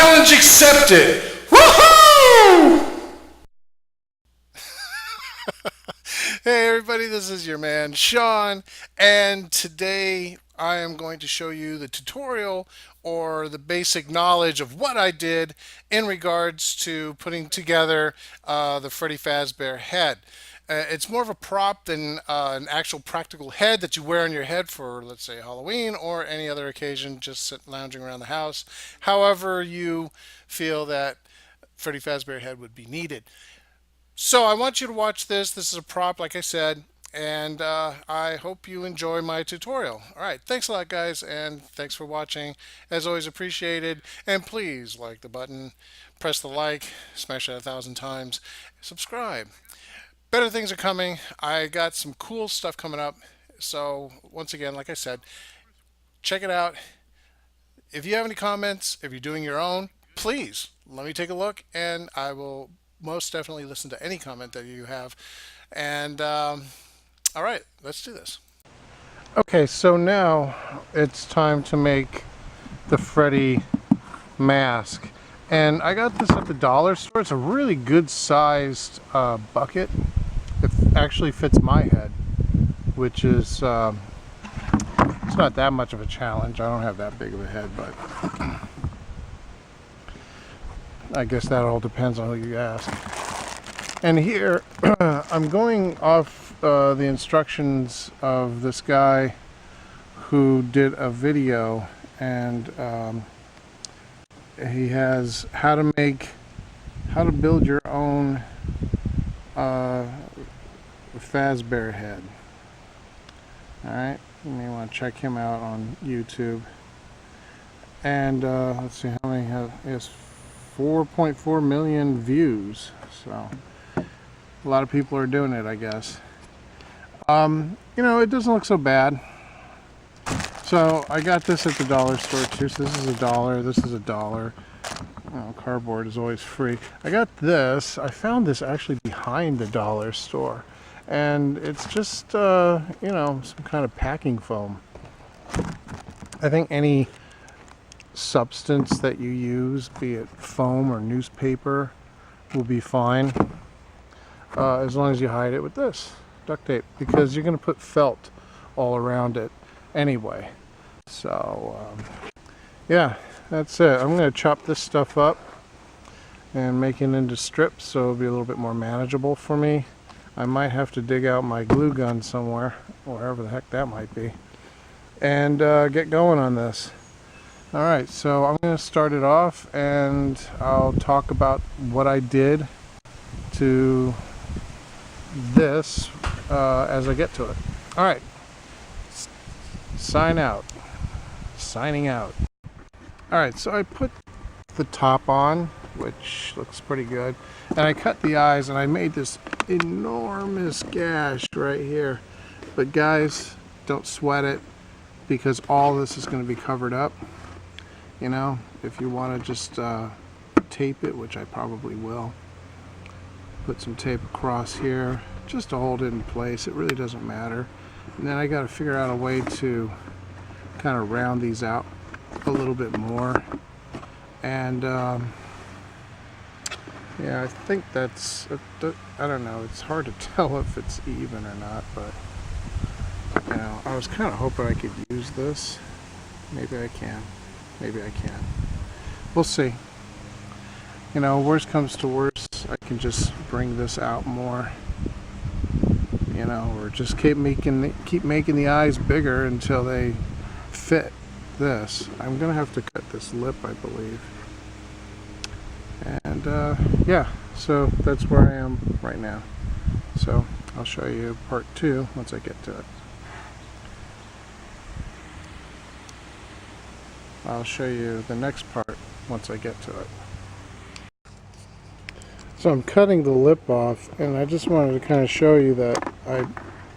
Challenge accepted! Woohoo! Hey everybody, this is your man Sean, and today I am going to show you the tutorial or the basic knowledge of what I did in regards to putting together the Freddy Fazbear head. It's more of a prop than an actual practical head that you wear on your head for, let's say, Halloween or any other occasion, just lounging around the house. However you feel that Freddy Fazbear head would be needed. So I want you to watch this. This is a prop, like I said, and I hope you enjoy my tutorial. All right, thanks a lot, guys, and thanks for watching. As always, appreciated. And please like the button, press the like, smash it 1,000 times, subscribe. Better things are coming. I got some cool stuff coming up. So once again, like I said, check it out. If you have any comments, if you're doing your own, please let me take a look, and I will most definitely listen to any comment that you have. And all right, let's do this. Okay, so now it's time to make the Freddy mask. And I got this at the dollar store. It's a really good sized bucket. It actually fits my head, which is it's not that much of a challenge. I don't have that big of a head, but I guess that all depends on who you ask. And here I'm going off the instructions of this guy who did a video, and he has how to build your own Fazbear head. Alright, you may want to check him out on YouTube. And let's see how many he has 4.4 million views, so a lot of people are doing it, I guess. You know, it doesn't look so bad. So I got this at the dollar store too. So this is $1, this is $1. Oh, cardboard is always free. I got this. I found this actually behind the dollar store, and it's just you know, some kind of packing foam. I think any substance that you use, be it foam or newspaper, will be fine, as long as you hide it with this duct tape, because you're going to put felt all around it anyway. So yeah, that's it. I'm going to chop this stuff up and make it into strips so it'll be a little bit more manageable for me. I might have to dig out my glue gun somewhere, wherever the heck that might be, and get going on this. Alright, so I'm going to start it off, and I'll talk about what I did to this as I get to it. Alright, signing out. Alright, so I put the top on, which looks pretty good, and I cut the eyes, and I made this enormous gash right here. But guys, don't sweat it, because all this is going to be covered up. You know, if you want to just tape it, which I probably will, put some tape across here just to hold it in place. It really doesn't matter. And then I got to figure out a way to kind of round these out a little bit more. And yeah, I think that's, I don't know, it's hard to tell if it's even or not, but you know, I was kind of hoping I could use this. Maybe I can. Maybe I can. We'll see. You know, worst comes to worst, I can just bring this out more. You know, or just keep making the eyes bigger until they fit this. I'm gonna have to cut this lip, I believe. And yeah, so that's where I am right now. So I'll show you part 2 once I get to it. I'll show you the next part once I get to it. So I'm cutting the lip off, and I just wanted to kind of show you that I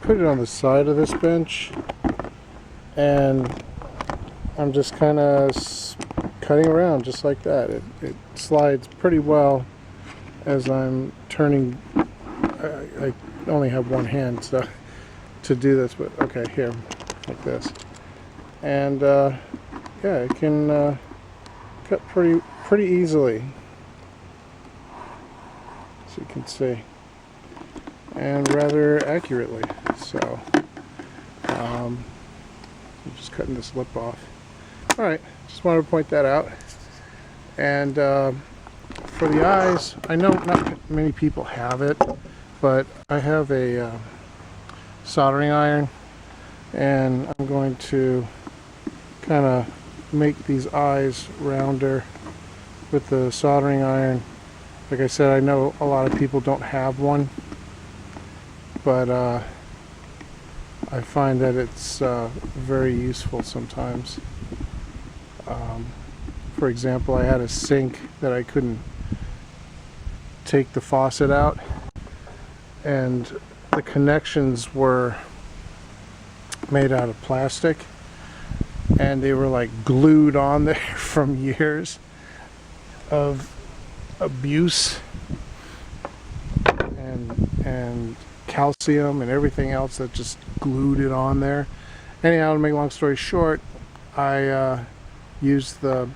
put it on the side of this bench, and I'm just kind of cutting around just like that. It slides pretty well as I'm turning. I only have one hand so to do this, but okay, here, like this. And yeah, it can cut pretty easily, as you can see, and rather accurately. So I'm just cutting this lip off. All right, just wanted to point that out. And for the eyes, I know not many people have it, but I have a soldering iron, and I'm going to kind of make these eyes rounder with the soldering iron. Like I said, I know a lot of people don't have one, but I find that it's very useful sometimes. For example, I had a sink that I couldn't take the faucet out, and the connections were made out of plastic, and they were like glued on there from years of abuse and calcium and everything else that just glued it on there. Anyhow, to make a long story short, I used the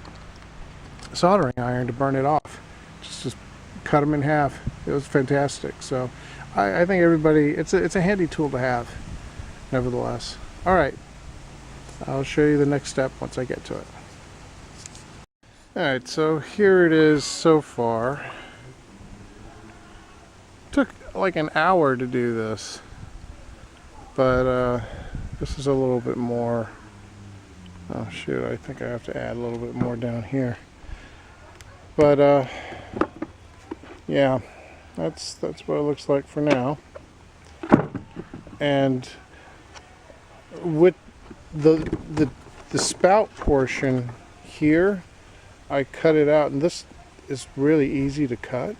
soldering iron to burn it off. Just cut them in half. It was fantastic. So I think everybody, it's a handy tool to have, nevertheless. All right, I'll show you the next step once I get to it. All right, so here it is so far. Took like an hour to do this, but this is a little bit more. Oh shoot, I think I have to add a little bit more down here. But yeah, that's what it looks like for now. And with the spout portion here, I cut it out, and this is really easy to cut.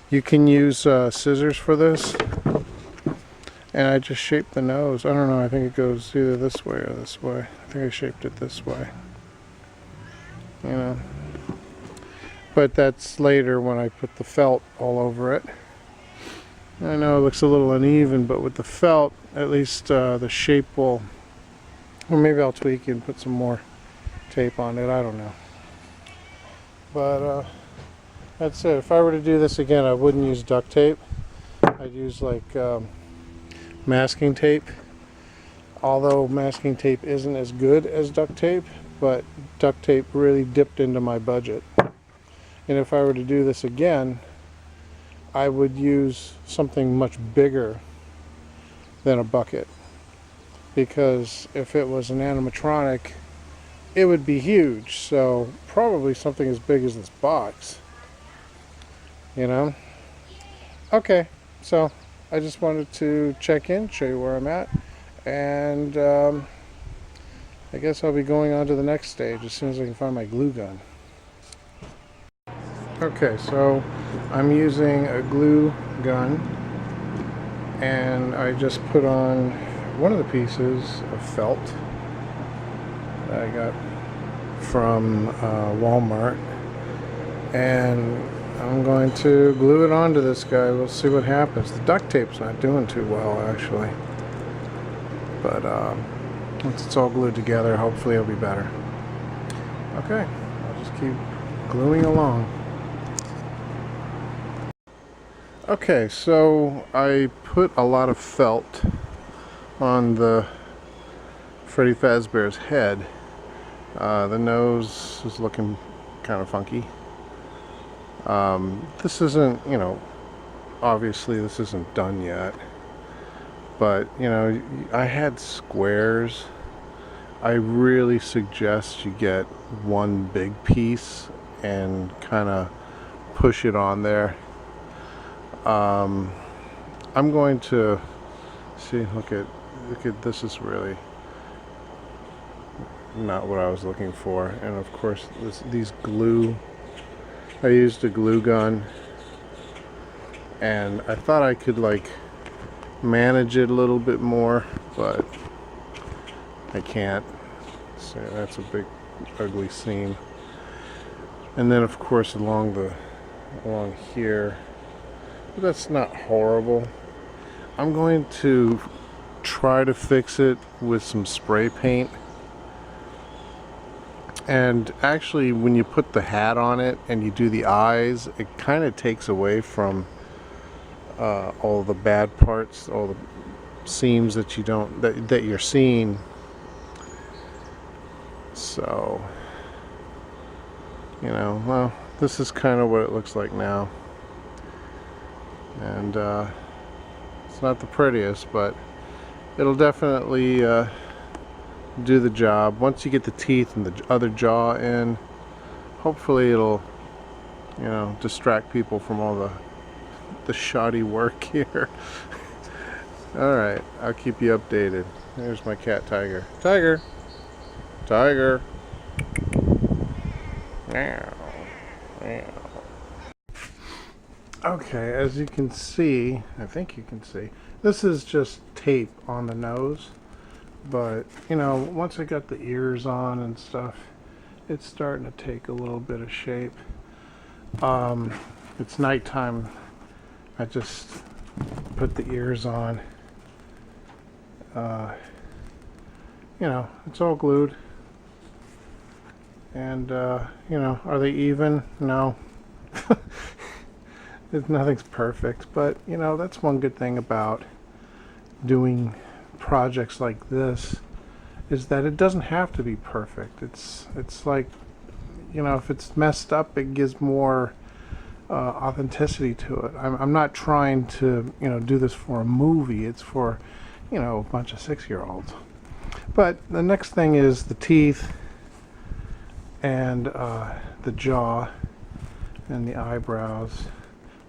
You can use scissors for this, and I just shaped the nose. I don't know, I think it goes either this way or this way. I think I shaped it this way, you know. But that's later when I put the felt all over it. I know it looks a little uneven, but with the felt, at least the shape will, or maybe I'll tweak and put some more tape on it, I don't know. But that's it. If I were to do this again, I wouldn't use duct tape. I'd use like masking tape. Although masking tape isn't as good as duct tape, but duct tape really dipped into my budget. And if I were to do this again, I would use something much bigger than a bucket. Because if it was an animatronic, it would be huge. So probably something as big as this box. You know? Okay, so I just wanted to check in, show you where I'm at. And I guess I'll be going on to the next stage as soon as I can find my glue gun. Okay, so I'm using a glue gun, and I just put on one of the pieces of felt that I got from Walmart, and I'm going to glue it onto this guy. We'll see what happens. The duct tape's not doing too well, actually, but once it's all glued together, hopefully it'll be better. Okay, I'll just keep gluing along. Okay, so I put a lot of felt on the Freddy Fazbear's head. The nose is looking kind of funky. This isn't, you know, obviously this isn't done yet, but, you know, I had squares. I really suggest you get one big piece and kind of push it on there. I'm going to see, look at this is really not what I was looking for. And of course these glue, I used a glue gun, and I thought I could like manage it a little bit more, but I can't. So that's a big ugly seam. And then of course along here, but that's not horrible. I'm going to try to fix it with some spray paint. And actually, when you put the hat on it and you do the eyes, it kind of takes away from all the bad parts, all the seams that you don't that you're seeing. So, well, this is kind of what it looks like now. And it's not the prettiest, but it'll definitely do the job. Once you get the teeth and the other jaw in, hopefully it'll, distract people from all the shoddy work here. Alright, I'll keep you updated. There's my cat Tiger. Tiger! Tiger! Meow. Meow. Okay, as you can see, I think you can see, this is just tape on the nose. But, once I got the ears on and stuff, it's starting to take a little bit of shape. It's nighttime. I just put the ears on. It's all glued. And, are they even? No. Nothing's perfect. But, that's one good thing about doing projects like this, is that it doesn't have to be perfect. It's like, if it's messed up, it gives more authenticity to it. I'm not trying to, do this for a movie. It's for, a bunch of 6-year-olds. But the next thing is the teeth and the jaw and the eyebrows.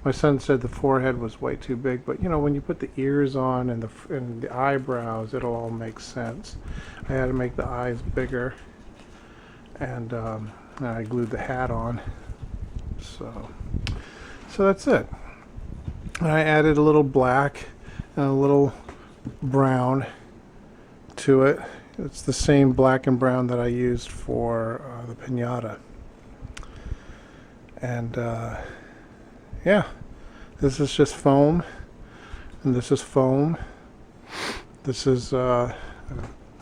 My son said the forehead was way too big, but when you put the ears on and the eyebrows, it'll all make sense. I had to make the eyes bigger, and I glued the hat on. So that's it. And I added a little black and a little brown to it. It's the same black and brown that I used for the piñata. And yeah, this is just foam, and this is foam. This is a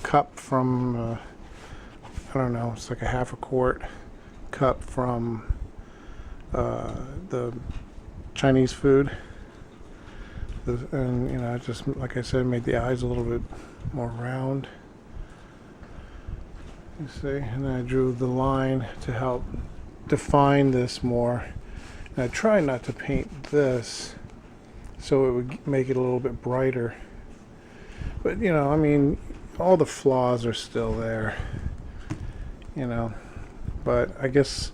cup from, I don't know, it's like a half a quart cup from the Chinese food. And, I just, like I said, made the eyes a little bit more round. You see, and then I drew the line to help define this more. And I try not to paint this so it would make it a little bit brighter. But, all the flaws are still there. But I guess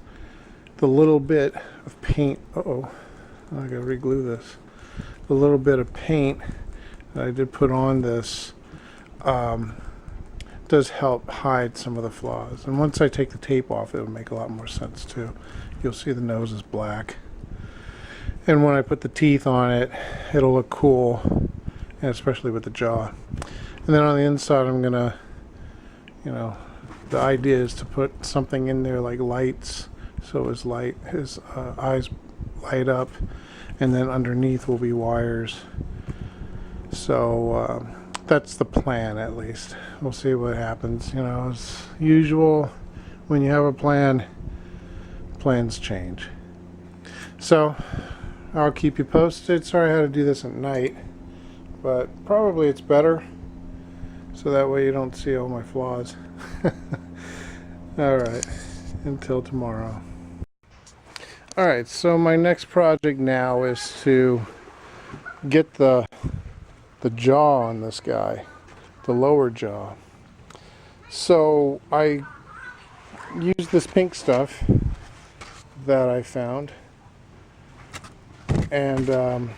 the little bit of paint, I gotta re-glue this. The little bit of paint that I did put on this does help hide some of the flaws. And once I take the tape off, it'll make a lot more sense too. You'll see the nose is black. And when I put the teeth on it, it'll look cool, and especially with the jaw. And then on the inside, I'm gonna, the idea is to put something in there like lights, so his eyes light up, and then underneath will be wires. So that's the plan, at least. We'll see what happens. As usual, when you have a plan, plans change. So I'll keep you posted. Sorry I had to do this at night, but probably it's better, so that way you don't see all my flaws. Alright, until tomorrow. Alright, so my next project now is to get the jaw on this guy, the lower jaw. So I used this pink stuff that I found, and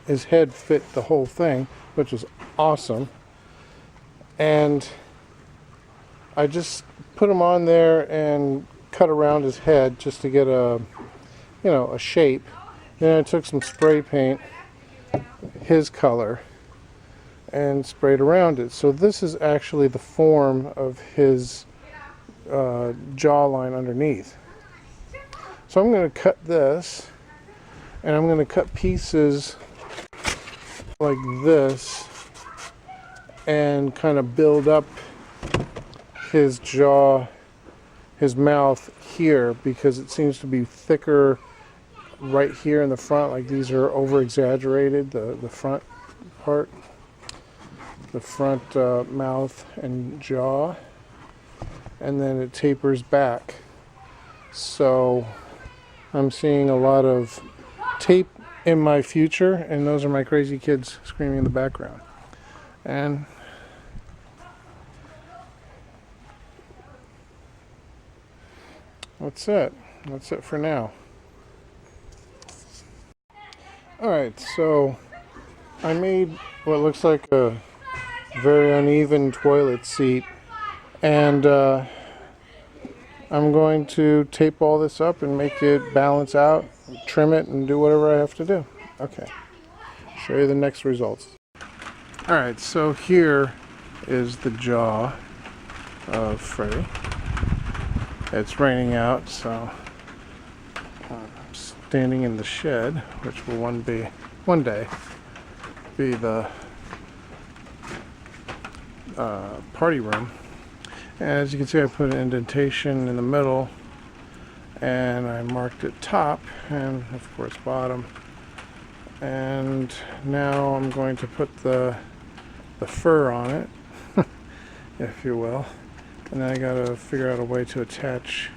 his head fit the whole thing, which was awesome. And I just put him on there and cut around his head just to get a shape. Then I took some spray paint, his color, and sprayed around it. So this is actually the form of his jawline underneath. So I'm going to cut this, and I'm going to cut pieces like this and kind of build up his jaw, his mouth here, because it seems to be thicker right here in the front. Like these are over exaggerated, the front part, the front mouth and jaw, and then it tapers back. So I'm seeing a lot of tape in my future, and those are my crazy kids screaming in the background. And that's it. That's it for now. Alright, so I made what looks like a very uneven toilet seat, and I'm going to tape all this up and make it balance out, trim it, and do whatever I have to do. Okay, show you the next results. Alright, so here is the jaw of Freddy. It's raining out, so I'm standing in the shed, which will one day be the party room. As you can see, I put an indentation in the middle, and I marked it top and of course bottom. And now I'm going to put the fur on it, if you will. And then I gotta figure out a way to attach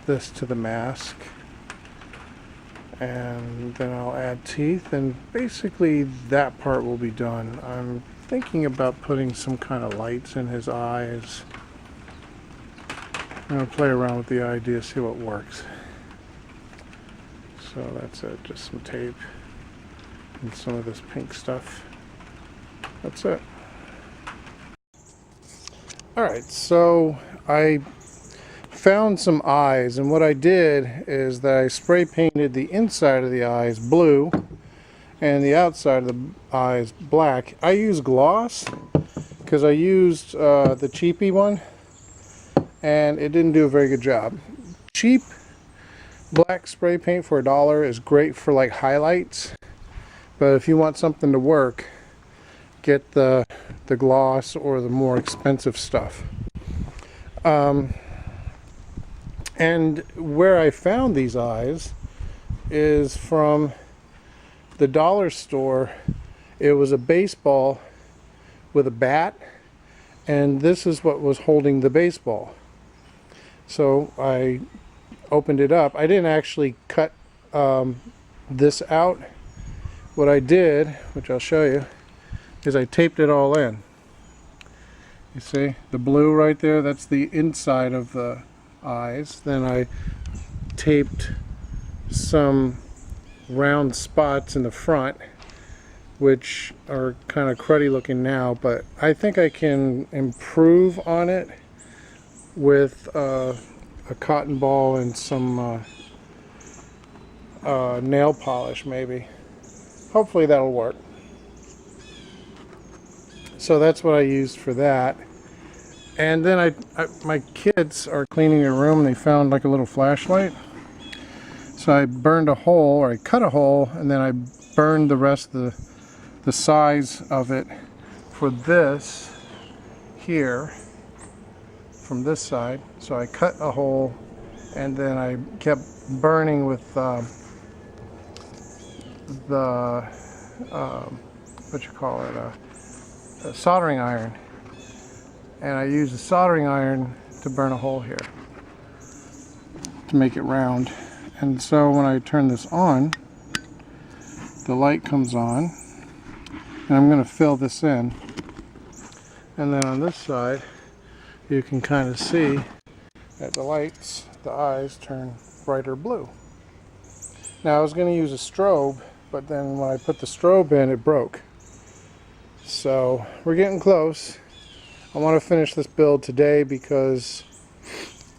this to the mask. And then I'll add teeth, and basically that part will be done. I'm thinking about putting some kind of lights in his eyes. I'm gonna play around with the idea, see what works. So that's it, just some tape and some of this pink stuff. That's it. Alright, so I found some eyes, and what I did is that I spray painted the inside of the eyes blue and the outside of the eyes black. I use gloss because I used the cheapy one and it didn't do a very good job. Cheap black spray paint for $1 is great for like highlights, but if you want something to work, get the gloss or the more expensive stuff. And where I found these eyes is from the dollar store. It was a baseball with a bat, and this is what was holding the baseball. So I opened it up. I didn't actually cut this out. What I did, which I'll show you, is I taped it all in. You see the blue right there? That's the inside of the eyes. Then I taped some round spots in the front, which are kind of cruddy looking now, but I think I can improve on it with a cotton ball and some nail polish maybe. Hopefully that'll work. So that's what I used for that. And then my kids are cleaning their room and they found like a little flashlight. So I burned a hole, or I cut a hole, and then I burned the rest of the size of it for this here from this side. So I cut a hole and then I kept burning with what you call it, a soldering iron, and I used the soldering iron to burn a hole here to make it round. And so when I turn this on, the light comes on, and I'm going to fill this in, and then on this side you can kind of see that the lights, the eyes, turn brighter blue. Now I was going to use a strobe, but then when I put the strobe in, it broke. So we're getting close. I want to finish this build today because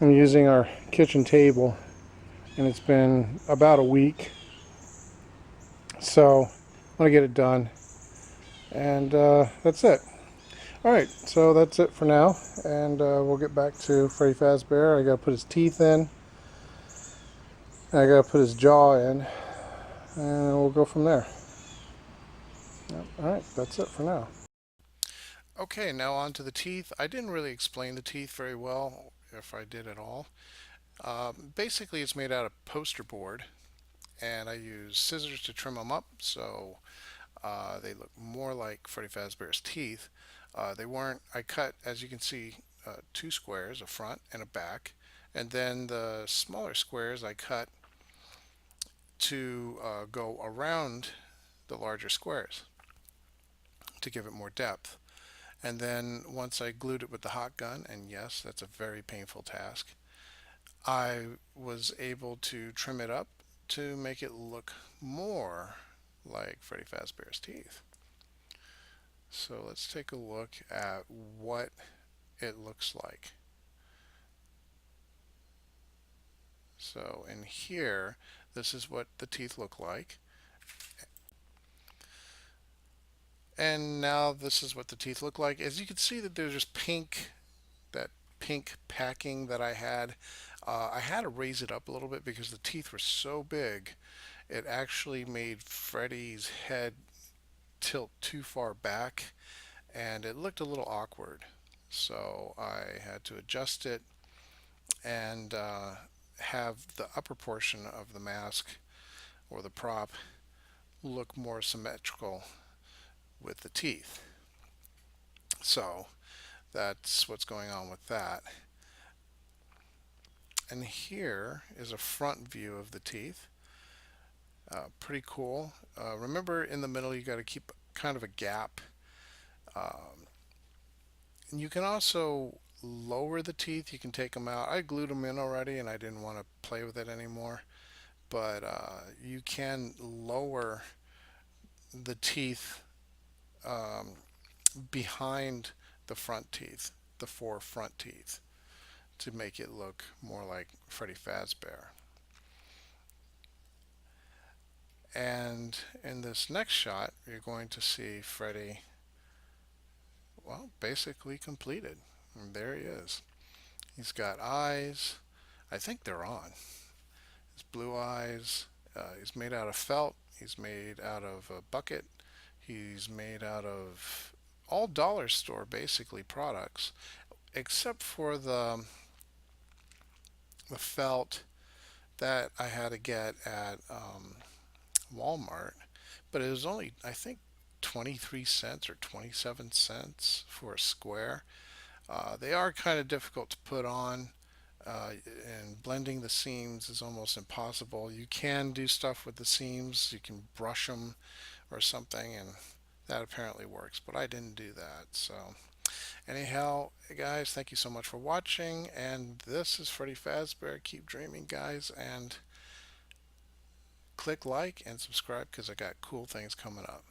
I'm using our kitchen table and it's been about a week. So I want to get it done, and that's it. Alright, so that's it for now, and we'll get back to Freddy Fazbear. I gotta put his teeth in, and I gotta put his jaw in, and we'll go from there. Yep. Alright, that's it for now. Okay, now on to the teeth. I didn't really explain the teeth very well, if I did at all. Basically, it's made out of poster board, and I use scissors to trim them up so they look more like Freddy Fazbear's teeth. They weren't, I cut, as you can see, two squares, a front and a back, and then the smaller squares I cut to go around the larger squares to give it more depth. And then once I glued it with the hot gun, and yes, that's a very painful task, I was able to trim it up to make it look more like Freddy Fazbear's teeth. So let's take a look at what it looks like. So in here, this is what the teeth look like. And now this is what the teeth look like. As you can see that there's just pink, that pink packing that I had. I had to raise it up a little bit because the teeth were so big. It actually made Freddy's head tilt too far back and it looked a little awkward. So I had to adjust it and have the upper portion of the mask or the prop look more symmetrical with the teeth. So that's what's going on with that. And here is a front view of the teeth. Pretty cool. Remember, in the middle, you got to keep kind of a gap. Um, and you can also lower the teeth. You can take them out. I glued them in already, and I didn't want to play with it anymore. But you can lower the teeth um, behind the front teeth, the four front teeth, to make it look more like Freddy Fazbear. And in this next shot, you're going to see Freddy, well, basically completed. And there he is. He's got eyes. I think they're on. His blue eyes. He's made out of felt. He's made out of a bucket. He's made out of all dollar store basically products, except for the felt that I had to get at Walmart, but it was only, I think, 23 cents or 27 cents for a square. They are kind of difficult to put on, and blending the seams is almost impossible. You can do stuff with the seams, you can brush them or something, and that apparently works, but I didn't do that. So, anyhow, guys, thank you so much for watching, and this is Freddy Fazbear. Keep dreaming, guys, and click like and subscribe because I got cool things coming up.